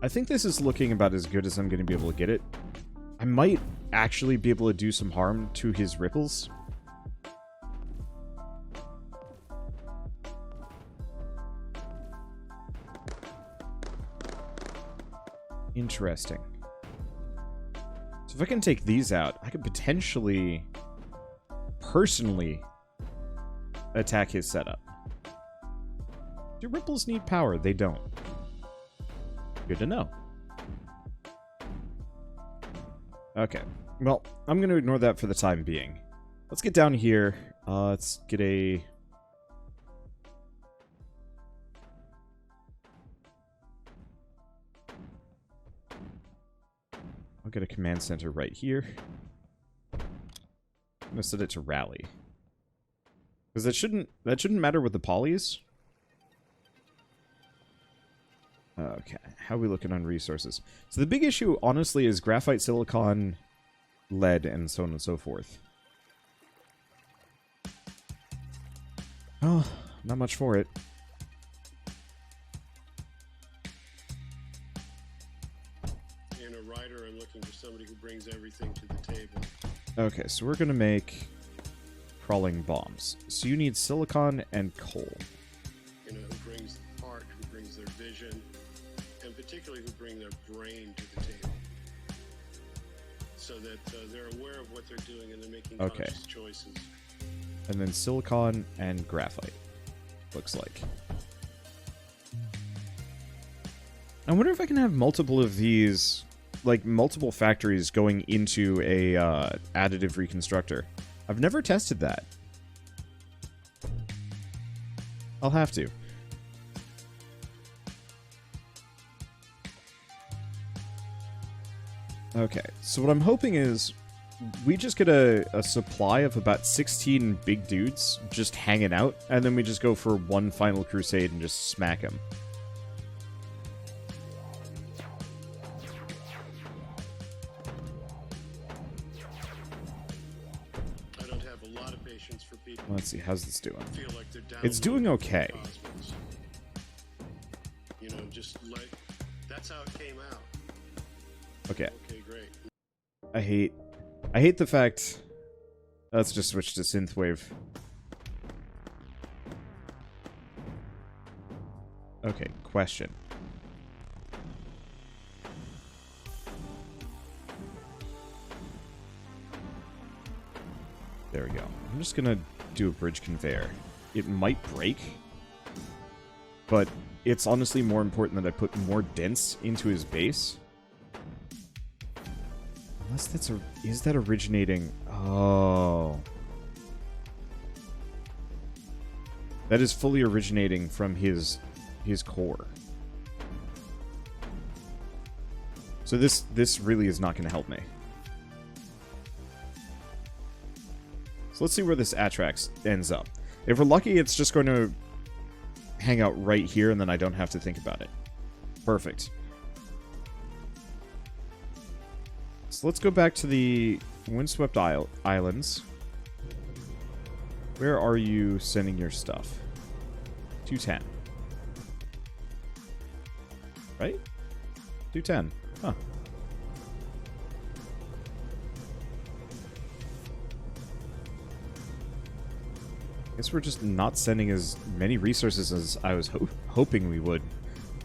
I think this is looking about as good as I'm going to be able to get it. I might actually be able to do some harm to his ripples. Interesting. So if I can take these out, I could potentially, personally, attack his setup. Do ripples need power? They don't. Good to know. Okay. Well, I'm going to ignore that for the time being. Let's get down here. Let's get a... I'll get a command center right here. I'm going to set it to rally. Because that shouldn't matter with the polys. Okay, how are we looking on resources? So the big issue, honestly, is graphite, silicon, lead, and so on and so forth. Oh, not much for it. In a writer, I'm looking for somebody who brings everything to the table. Okay, so we're going to make crawling bombs. So you need silicon and coal. You know, who brings the heart, who brings their vision, and particularly who bring their brain to the table. So that they're aware of what they're doing and they're making conscious choices. And then silicon and graphite, looks like. I wonder if I can have multiple of these, like multiple factories going into a additive reconstructor. I've never tested that. I'll have to. Okay, so what I'm hoping is we just get a supply of about 16 big dudes just hanging out, and then we just go for one final crusade and just smack them. I don't have a lot of patience for people. Let's see, how's this doing? Feel like they're down. It's doing okay. You know, just like that's how it came out. Okay. Okay, great. I hate the fact... Let's just switch to synthwave. Okay, question. There we go. I'm just gonna do a bridge conveyor. It might break, but it's honestly more important that I put more dents into his base. Unless that's a... Is that originating... Oh. That is fully originating from his core. So this really is not going to help me. So let's see where this Atrax ends up. If we're lucky, it's just going to hang out right here, and then I don't have to think about it. Perfect. So let's go back to the Windswept Islands. Where are you sending your stuff? 210. Right? 210. Huh. Guess we're just not sending as many resources as I was hoping we would.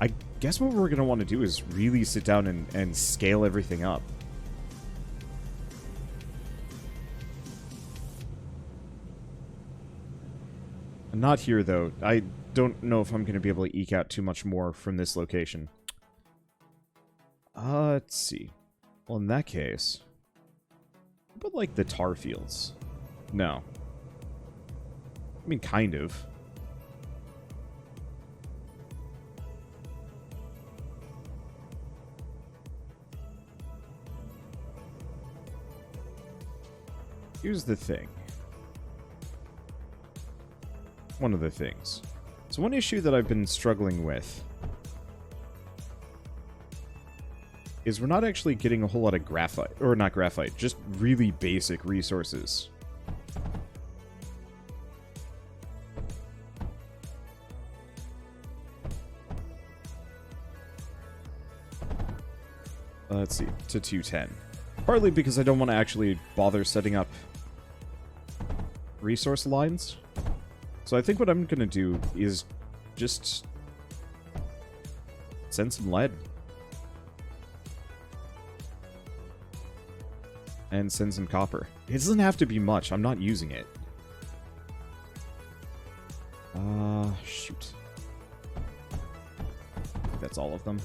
I guess what we're going to want to do is really sit down and scale everything up. Not here, though. I don't know if I'm going to be able to eke out too much more from this location. Let's see. Well, in that case... How about, like, the tar fields? No. I mean, kind of. Here's the thing. One of the things. So one issue that I've been struggling with is we're not actually getting a whole lot of graphite, or not graphite, just really basic resources. Let's see, to 210. Partly because I don't want to actually bother setting up resource lines. So I think what I'm going to do is just send some lead. And send some copper. It doesn't have to be much. I'm not using it. Shoot. That's all of them.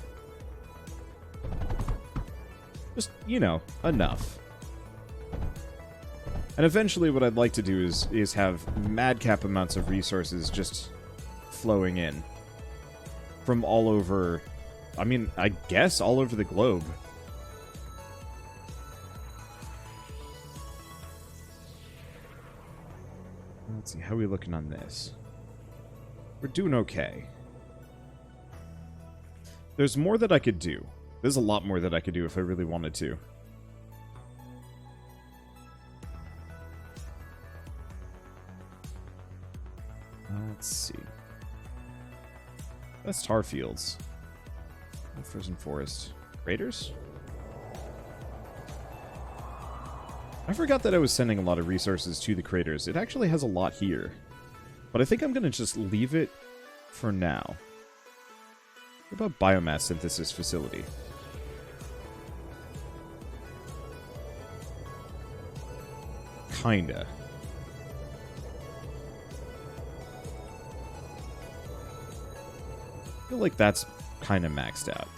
Just, you know, enough. And eventually what I'd like to do is have madcap amounts of resources just flowing in. From all over... I mean, I guess all over the globe. Let's see, how are we looking on this? We're doing okay. There's more that I could do. There's a lot more that I could do if I really wanted to. Let's see. That's tar fields. Frozen forest. Raiders? I forgot that I was sending a lot of resources to the craters. It actually has a lot here. But I think I'm going to just leave it for now. What about biomass synthesis facility? Kinda. I feel like that's kind of maxed out.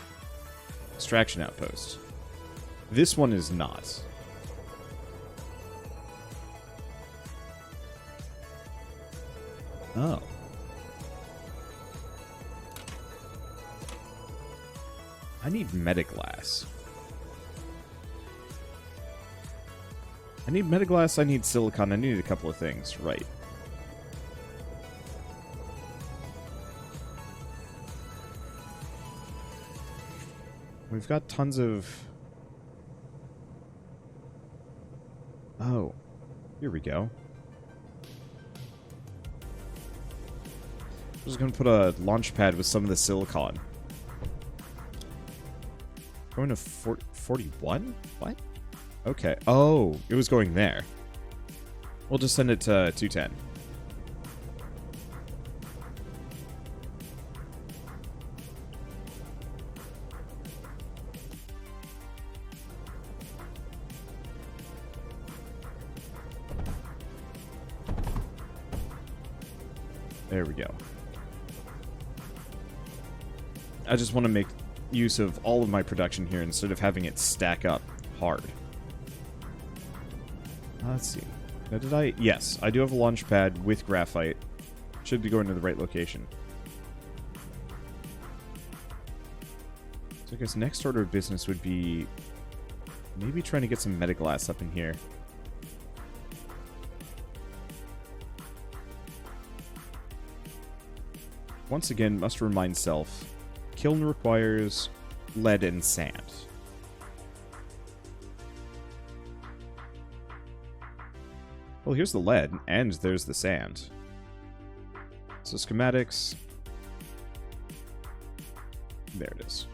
Extraction outpost. This one is not. Oh. I need metaglass. I need metaglass, I need silicon, I need a couple of things, right. We've got tons of... Oh. Here we go. I'm just going to put a launch pad with some of the silicon. Going to 41? What? Okay. Oh, it was going there. We'll just send it to 210. There we go. I just want to make use of all of my production here instead of having it stack up hard. Let's see. Now, did I... Yes, I do have a launch pad with graphite. Should be going to the right location. So I guess next order of business would be maybe trying to get some metaglass up in here. Once again, must remind self, kiln requires lead and sand. Well, here's the lead, and there's the sand. So schematics. There it is.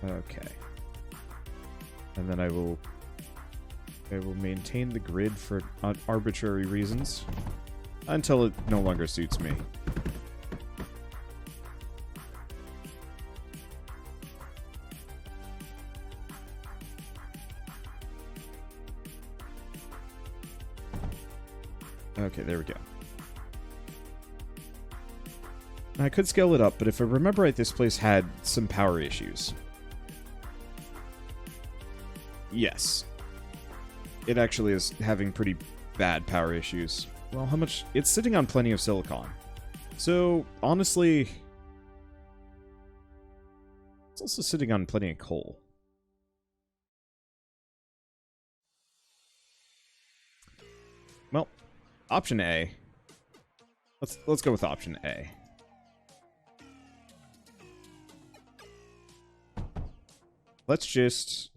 Okay. And then I will maintain the grid for arbitrary reasons until it no longer suits me. Okay, there we go. I could scale it up, but if I remember right, this place had some power issues. Yes. It actually is having pretty bad power issues. Well, how much? It's sitting on plenty of silicon. So, honestly, it's also sitting on plenty of coal. Well, option A. Let's go with option A. Let's just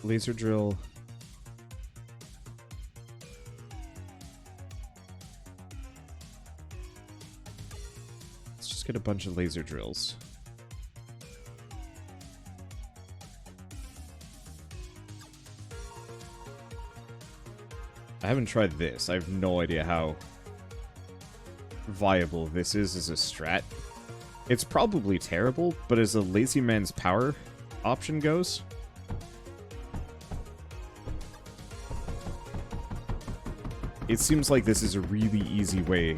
Laser drill. Let's just get a bunch of laser drills. I haven't tried this. I have no idea how viable this is as a strat. It's probably terrible, but as a lazy man's power option goes, it seems like this is a really easy way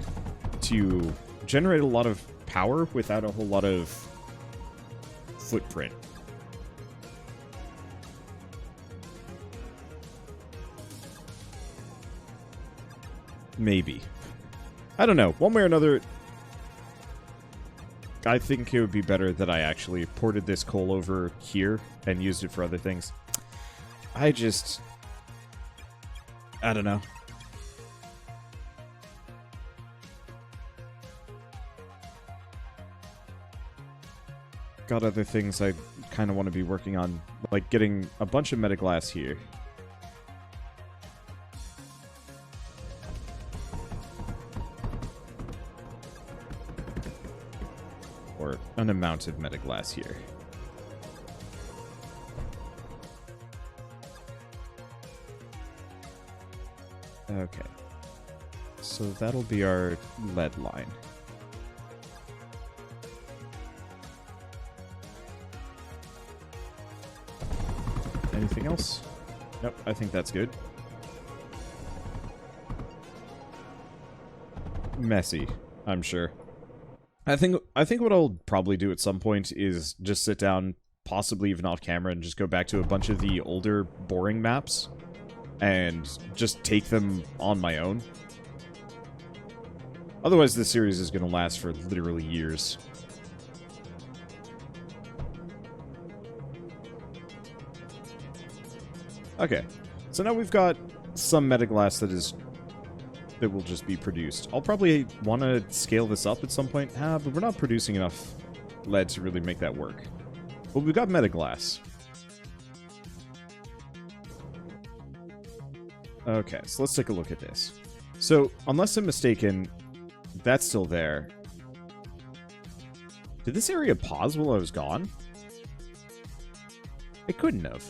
to generate a lot of power without a whole lot of footprint. Maybe. I don't know. One way or another, I think it would be better that I actually ported this coal over here and used it for other things. I don't know. Got other things I kind of want to be working on, like getting a bunch of metaglass here. Or an amount of metaglass here. Okay. So that'll be our lead line. Anything else? Nope, I think that's good. Messy, I'm sure. I think what I'll probably do at some point is just sit down, possibly even off camera, and just go back to a bunch of the older boring maps and just take them on my own. Otherwise, this series is going to last for literally years. Okay, so now we've got some metaglass that will just be produced. I'll probably want to scale this up at some point, but we're not producing enough lead to really make that work. But we've got metaglass. Okay, so let's take a look at this. So, unless I'm mistaken, that's still there. Did this area pause while I was gone? It couldn't have.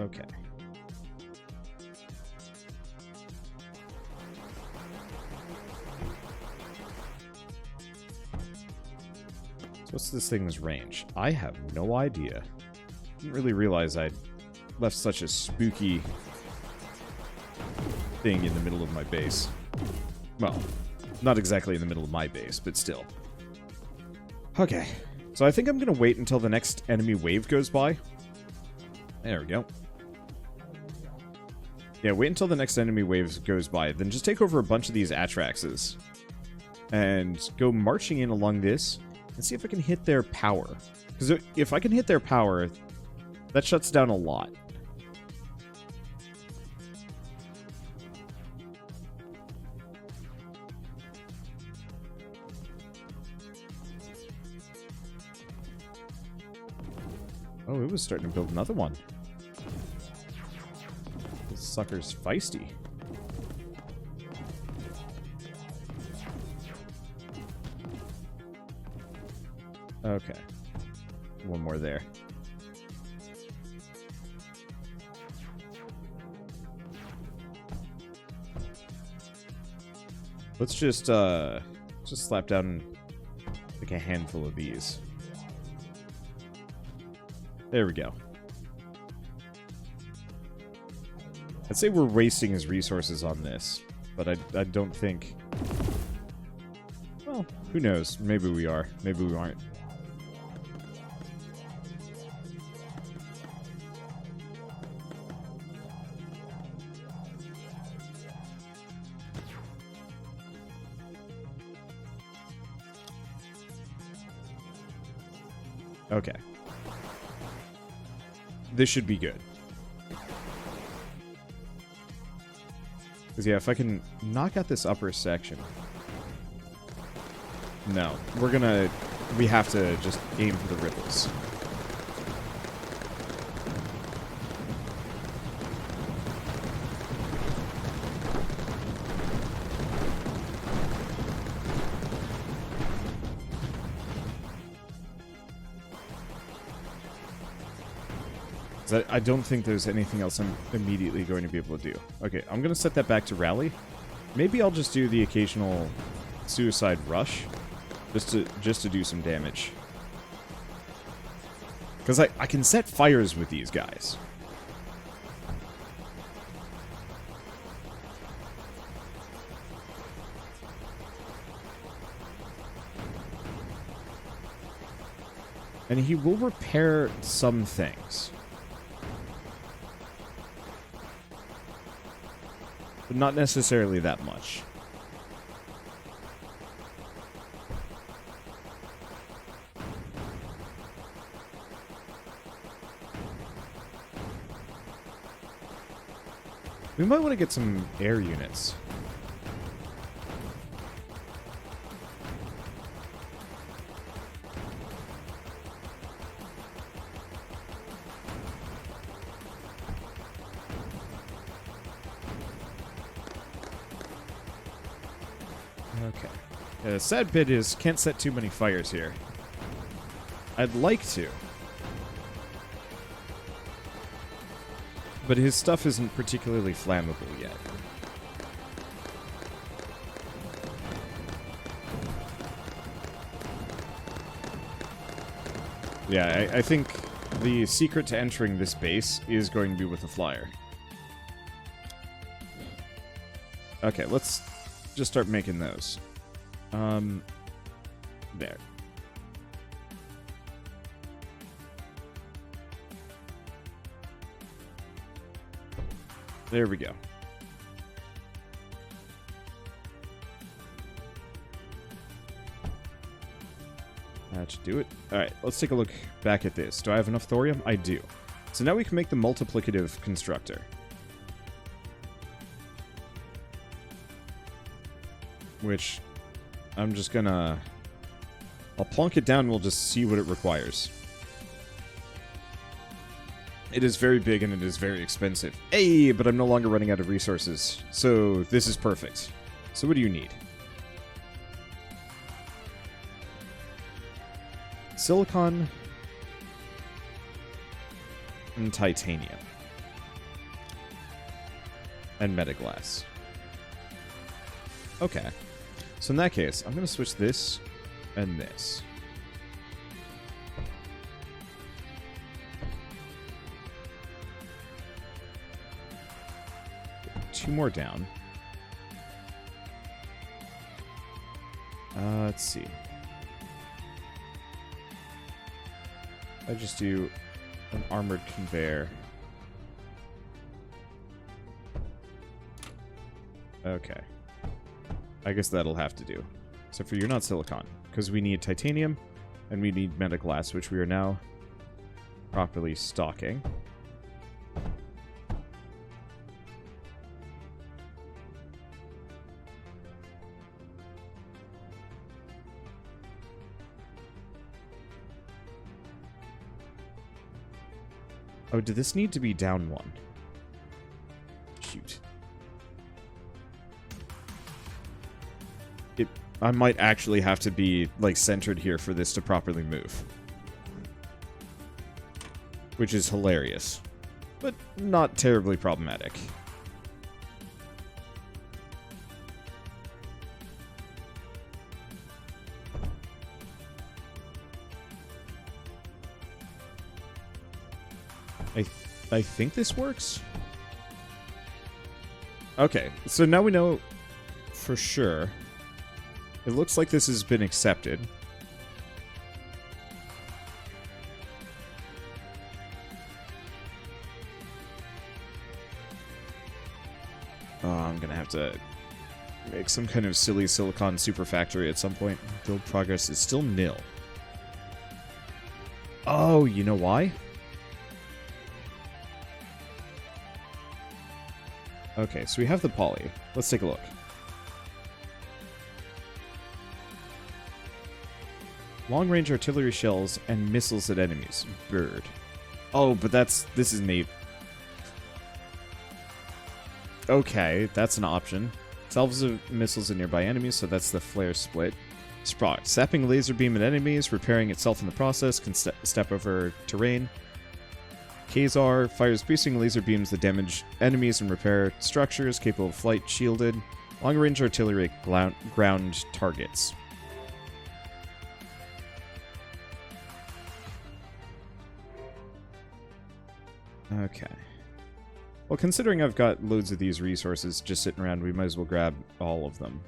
Okay. So what's this thing's range? I have no idea. Didn't really realize I'd left such a spooky thing in the middle of my base. Well, not exactly in the middle of my base, but still. Okay. So I think I'm going to wait until the next enemy wave goes by. There we go. Yeah, wait until the next enemy wave goes by, then just take over a bunch of these Atraxes and go marching in along this and see if I can hit their power. Because if I can hit their power, that shuts down a lot. Oh, it was starting to build another one. Sucker's feisty. Okay. One more there. Let's just slap down like a handful of these. There we go. I'd say we're wasting his resources on this, but I don't think... Well, who knows? Maybe we are. Maybe we aren't. Okay. This should be good. Because, yeah, if I can knock out this upper section... No. We have to just aim for the ripples. I don't think there's anything else I'm immediately going to be able to do. Okay, I'm going to set that back to rally. Maybe I'll just do the occasional suicide rush, just to do some damage. Because I can set fires with these guys. And he will repair some things. But not necessarily that much. We might want to get some air units. Okay. The sad bit is, can't set too many fires here. I'd like to. But his stuff isn't particularly flammable yet. Yeah, I think the secret to entering this base is going to be with a flyer. Okay, let's just start making those. There. There we go. That should do it. Alright, let's take a look back at this. Do I have enough thorium? I do. So now we can make the multiplicative constructor. Which, I'm just gonna... I'll plonk it down and we'll just see what it requires. It is very big and it is very expensive. Hey, but I'm no longer running out of resources. So this is perfect. So what do you need? Silicon and titanium. And metaglass. Okay. So in that case, I'm going to switch this and this. Two more down. Let's see. I just do an armored conveyor. Okay. I guess that'll have to do. Except for you're not silicon, because we need titanium and we need metaglass, which we are now properly stocking. Oh, did this need to be down one? Shoot. I might actually have to be, like, centered here for this to properly move. Which is hilarious. But not terribly problematic. I think this works. Okay, so now we know for sure. It looks like this has been accepted. Oh, I'm gonna have to make some kind of silly silicon super factory at some point. Build progress is still nil. Oh, you know why? Okay, so we have the poly. Let's take a look. Long-range artillery shells and missiles at enemies. Bird. Oh, but this is neat. Okay, that's an option. Salves of missiles at nearby enemies, so that's the flare split. Sprout. Sapping laser beam at enemies, repairing itself in the process, can step over terrain. Kazar fires piercing laser beams that damage enemies and repair structures, capable of flight, shielded. Long-range artillery at ground targets. Okay. Well, considering I've got loads of these resources just sitting around, we might as well grab all of them.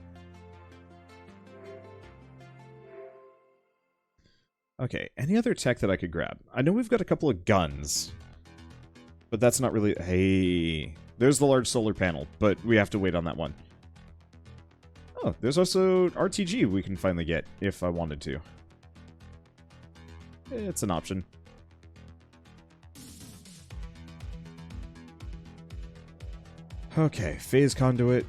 Okay, any other tech that I could grab? I know we've got a couple of guns, but that's not really... Hey, there's the large solar panel, but we have to wait on that one. Oh, there's also RTG we can finally get, if I wanted to. It's an option. Okay, phase conduit.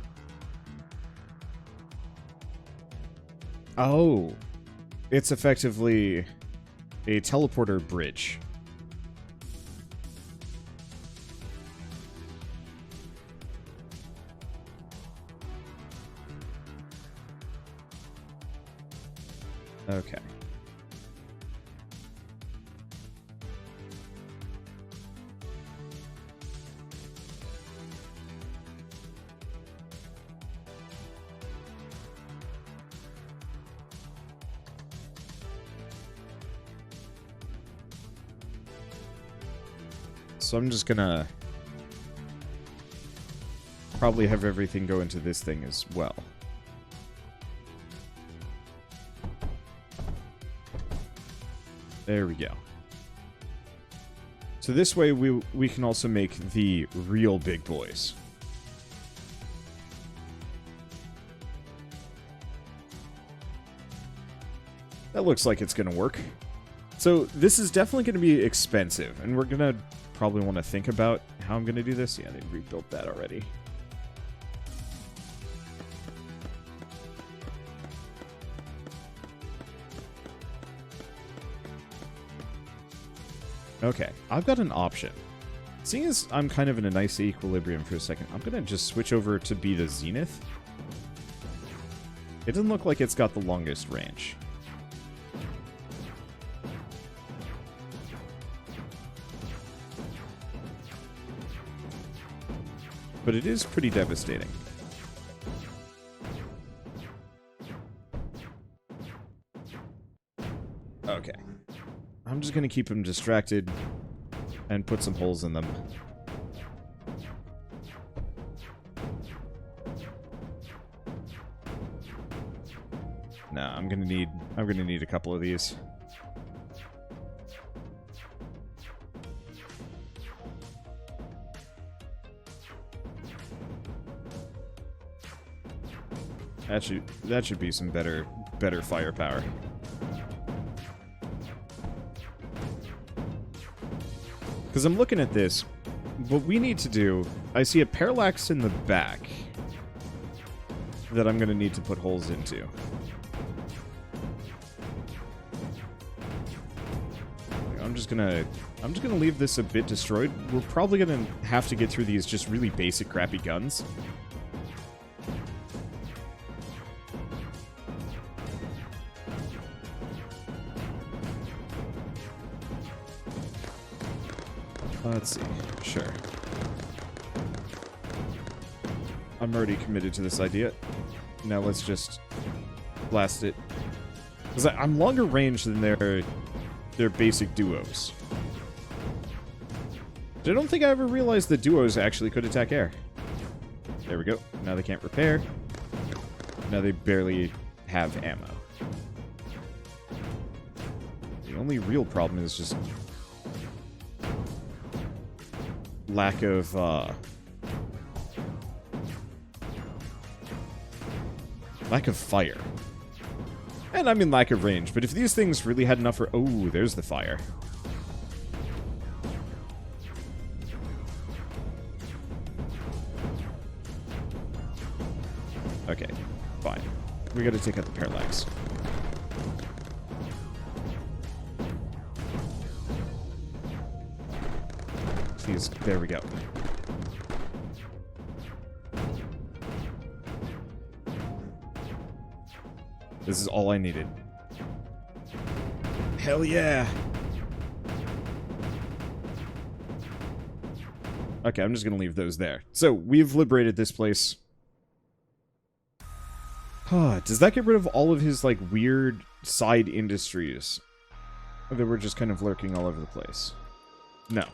Oh, it's effectively a teleporter bridge. Okay. So I'm just gonna probably have everything go into this thing as well. There we go. So this way we can also make the real big boys. That looks like it's gonna work. So this is definitely gonna be expensive, and we're gonna probably want to think about how I'm gonna do this. Yeah, they rebuilt that already. Okay, I've got an option. Seeing as I'm kind of in a nice equilibrium for a second, I'm gonna just switch over to be the Zenith. It doesn't look like it's got the longest range. But it is pretty devastating. Okay. I'm just gonna keep them distracted and put some holes in them. Nah, I'm gonna need a couple of these. That should be some better firepower. Because I'm looking at this, what we need to do, I see a parallax in the back that I'm going to need to put holes into. I'm just gonna leave this a bit destroyed. We're probably gonna have to get through these just really basic crappy guns. Let's see. Sure. I'm already committed to this idea. Now let's just blast it. Because I'm longer range than their basic duos. I don't think I ever realized the duos actually could attack air. There we go. Now they can't repair. Now they barely have ammo. The only real problem is just lack of fire. And I mean lack of range, but if these things really had enough for... Oh, there's the fire. We gotta take out the parallax. Please, there we go. This is all I needed. Hell yeah! Okay, I'm just gonna leave those there. So, we've liberated this place. Does that get rid of all of his, like, weird side industries that were just kind of lurking all over the place? No.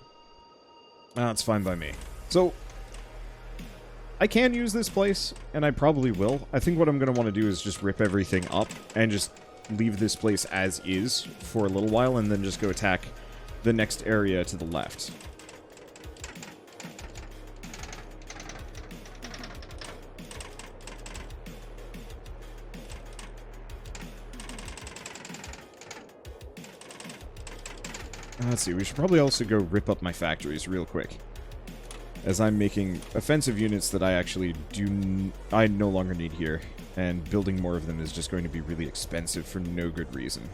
That's fine by me. So, I can use this place, and I probably will. I think what I'm going to want to do is just rip everything up and just leave this place as is for a little while, and then just go attack the next area to the left. Let's see, we should probably also go rip up my factories real quick, as I'm making offensive units that I actually I no longer need here, and building more of them is just going to be really expensive for no good reason.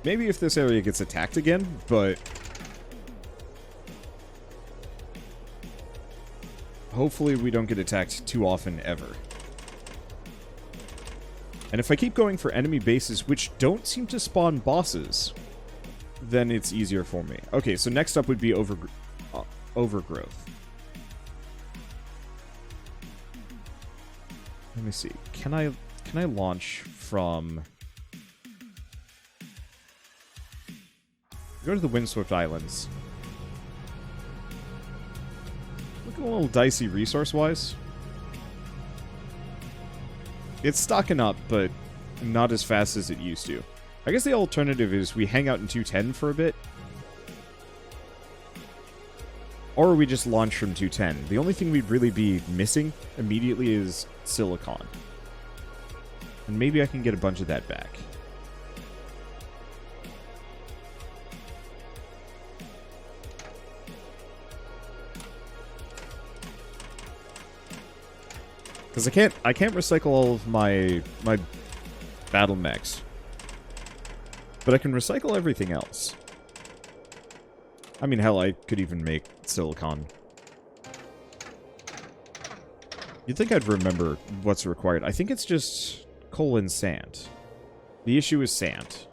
Maybe if this area gets attacked again, but hopefully we don't get attacked too often ever. And if I keep going for enemy bases, which don't seem to spawn bosses, then it's easier for me. Okay, so next up would be overgrowth. Let me see. Can I launch from... Go to the Windswept Islands. Looking a little dicey resource-wise. It's stocking up, but not as fast as it used to. I guess the alternative is we hang out in 210 for a bit. Or we just launch from 210. The only thing we'd really be missing immediately is silicon. And maybe I can get a bunch of that back. Because I can't recycle all of my battle mechs. But I can recycle everything else. I mean, hell, I could even make silicon. You'd think I'd remember what's required. I think it's just coal and sand. The issue is sand.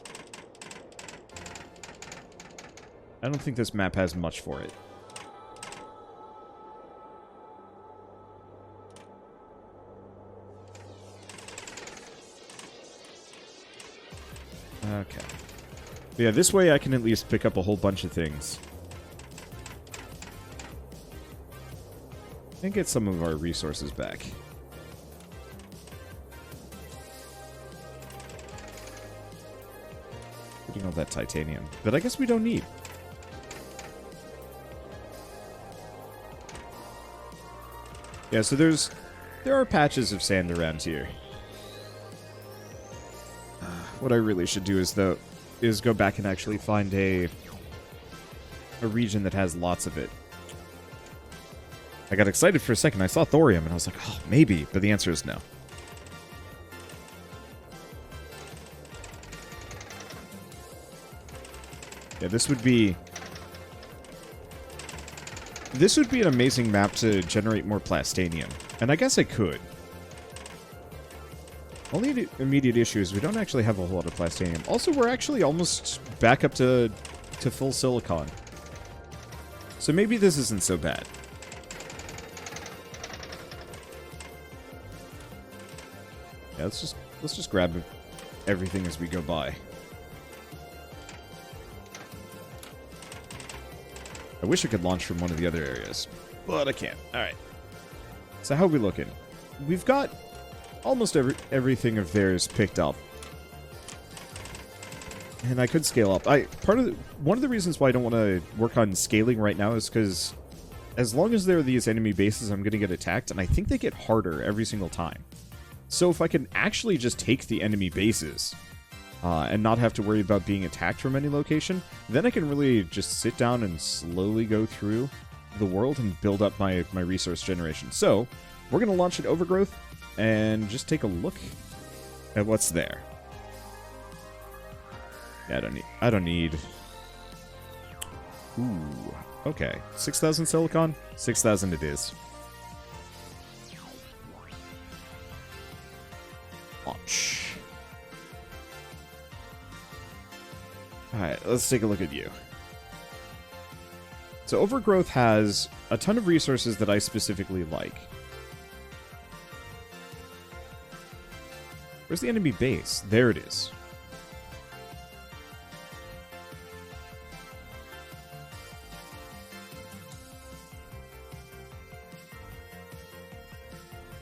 I don't think this map has much for it. Okay. But yeah, this way I can at least pick up a whole bunch of things. And get some of our resources back. Putting all that titanium. That I guess we don't need. Yeah, so there are patches of sand around here. What I really should do is go back and actually find a region that has lots of it. I got excited for a second. I saw thorium and I was like, oh, maybe, but the answer is no. Yeah, this would be an amazing map to generate more plastanium. And I guess I could. Only immediate issue is we don't actually have a whole lot of plastanium. Also, we're actually almost back up to full silicon. So maybe this isn't so bad. Yeah, let's just grab everything as we go by. I wish I could launch from one of the other areas, but I can't. Alright. So how are we looking? We've got almost everything of theirs picked up. And I could scale up. One of the reasons why I don't want to work on scaling right now is because as long as there are these enemy bases, I'm going to get attacked, and I think they get harder every single time. So if I can actually just take the enemy bases and not have to worry about being attacked from any location, then I can really just sit down and slowly go through the world and build up my resource generation. So, we're going to launch an overgrowth and just take a look at what's there. Yeah, I don't need... Ooh, okay. 6,000 silicon? 6,000 it is. Launch. Alright, let's take a look at you. So Overgrowth has a ton of resources that I specifically like. Where's the enemy base? There it is.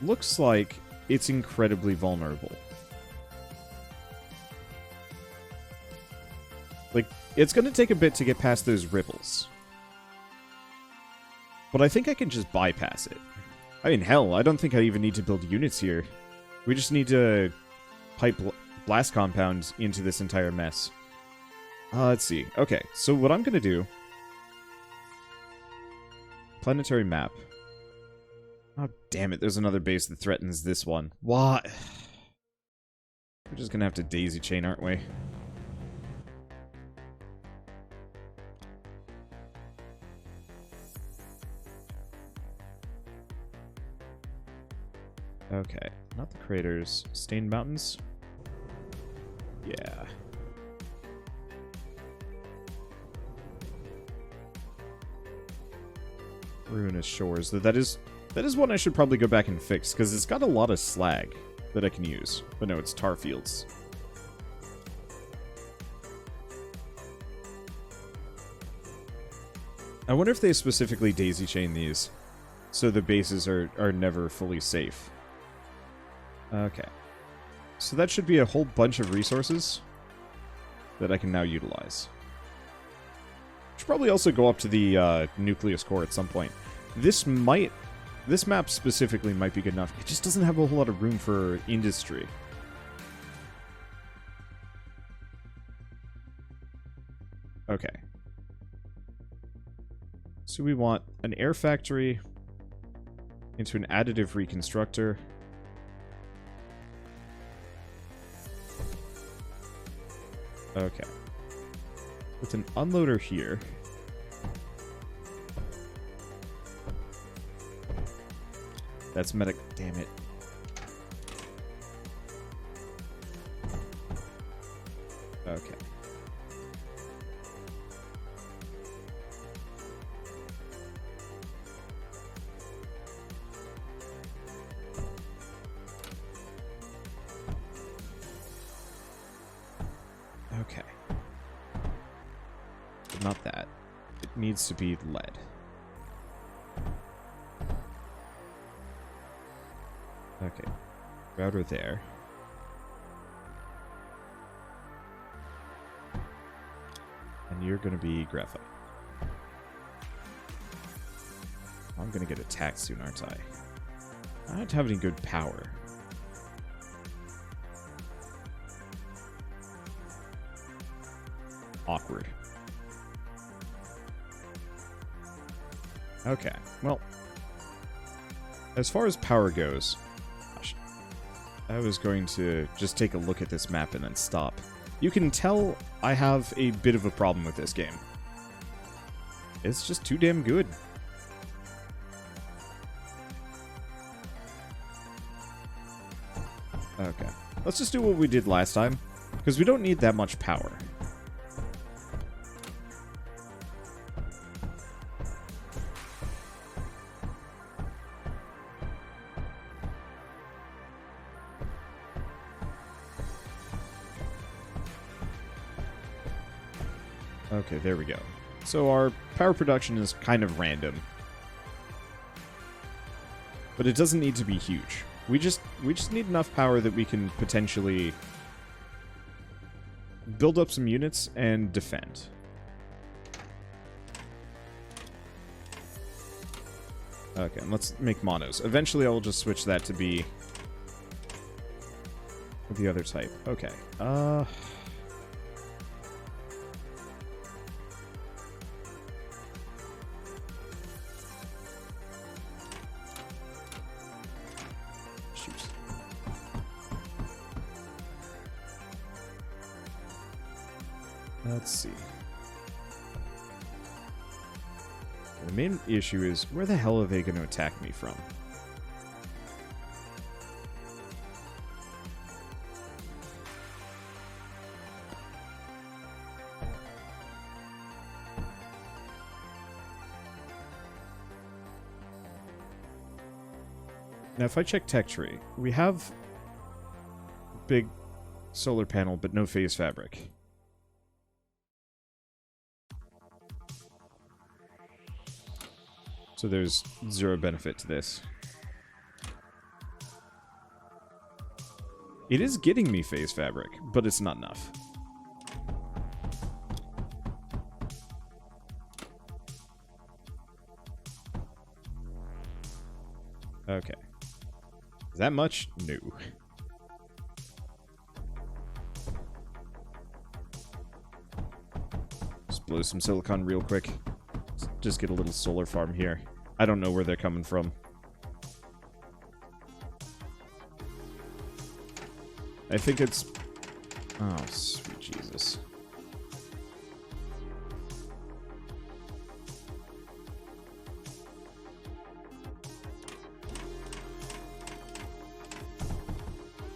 Looks like it's incredibly vulnerable. Like, it's going to take a bit to get past those ripples. But I think I can just bypass it. I mean, hell, I don't think I even need to build units here. We just need to pipe blast compounds into this entire mess. Let's see. Okay, so what I'm going to do... Planetary map. Oh, damn it, there's another base that threatens this one. What? We're just going to have to daisy chain, aren't we? Okay, not the craters. Stained mountains? Yeah. Ruinous shores. That is one I should probably go back and fix, because it's got a lot of slag that I can use. But no, it's tar fields. I wonder if they specifically daisy chain these, so the bases are never fully safe. Okay. So that should be a whole bunch of resources that I can now utilize. Should probably also go up to the nucleus core at some point. This map specifically might be good enough. It just doesn't have a whole lot of room for industry. Okay. So we want an air factory into an additive reconstructor. Okay. With an unloader here. That's medic. Damn it. Okay. Okay. But not that. It needs to be lead. Okay. Router there. And you're gonna be graphite. I'm gonna get attacked soon, aren't I? I don't have any good power. Awkward. Okay, well, as far as power goes, gosh, I was going to just take a look at this map and then stop. You can tell I have a bit of a problem with this game. It's just too damn good. Okay, let's just do what we did last time, because we don't need that much power. Okay, there we go. So our power production is kind of random. But it doesn't need to be huge. We just need enough power that we can potentially build up some units and defend. Okay, and let's make monos. Eventually I will just switch that to be the other type. Okay. Let's see. The main issue is, where the hell are they going to attack me from? Now, if I check tech tree, we have big solar panel, but no phase fabric. So there's zero benefit to this. It is getting me phase fabric, but it's not enough. Okay. Is that much? No. Just blow some silicon real quick. Just get a little solar farm here. I don't know where they're coming from. I think it's... Oh, sweet Jesus.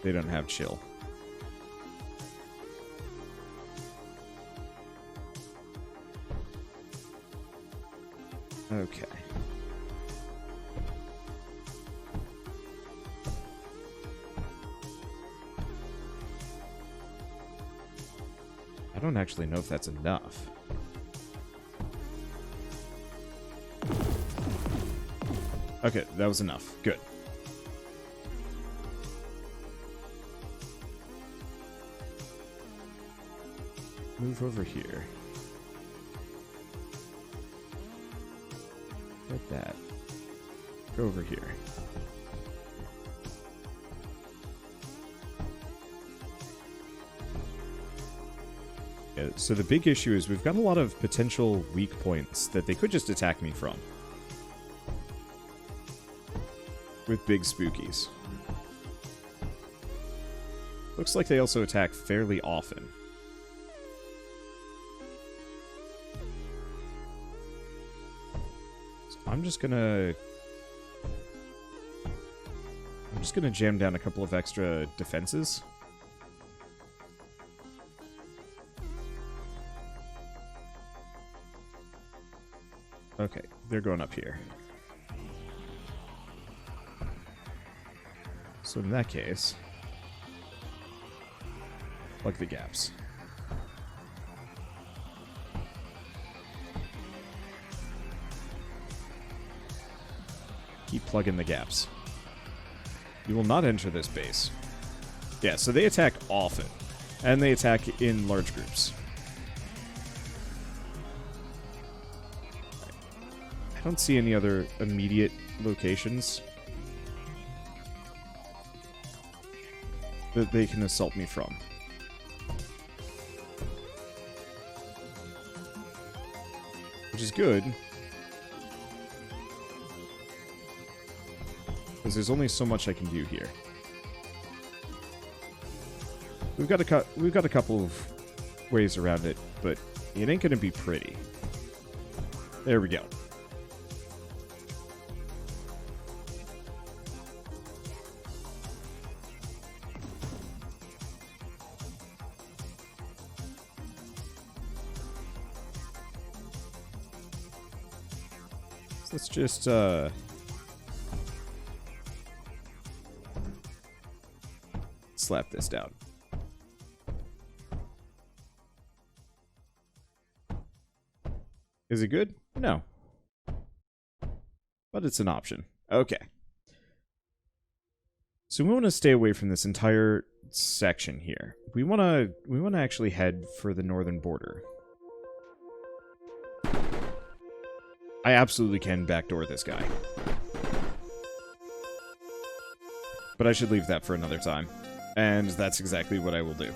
They don't have chill. Okay. I don't actually know if that's enough. Okay, that was enough. Good. Move over here. Get that. Go over here. Yeah, so the big issue is we've got a lot of potential weak points that they could just attack me from. With big spookies. Looks like they also attack fairly often. I'm just gonna jam down a couple of extra defenses. Okay, they're going up here. So in that case, plug the gaps. Keep plugging the gaps. You will not enter this base. Yeah, so they attack often. And they attack in large groups. I don't see any other immediate locations that they can assault me from. Which is good. Because there's only so much I can do here. We've got a couple of ways around it, but it ain't gonna be pretty. There we go. So let's just slap this down. Is it good? No. But it's an option. Okay. So we want to stay away from this entire section here. We want to actually head for the northern border. I absolutely can backdoor this guy. But I should leave that for another time. And that's exactly what I will do.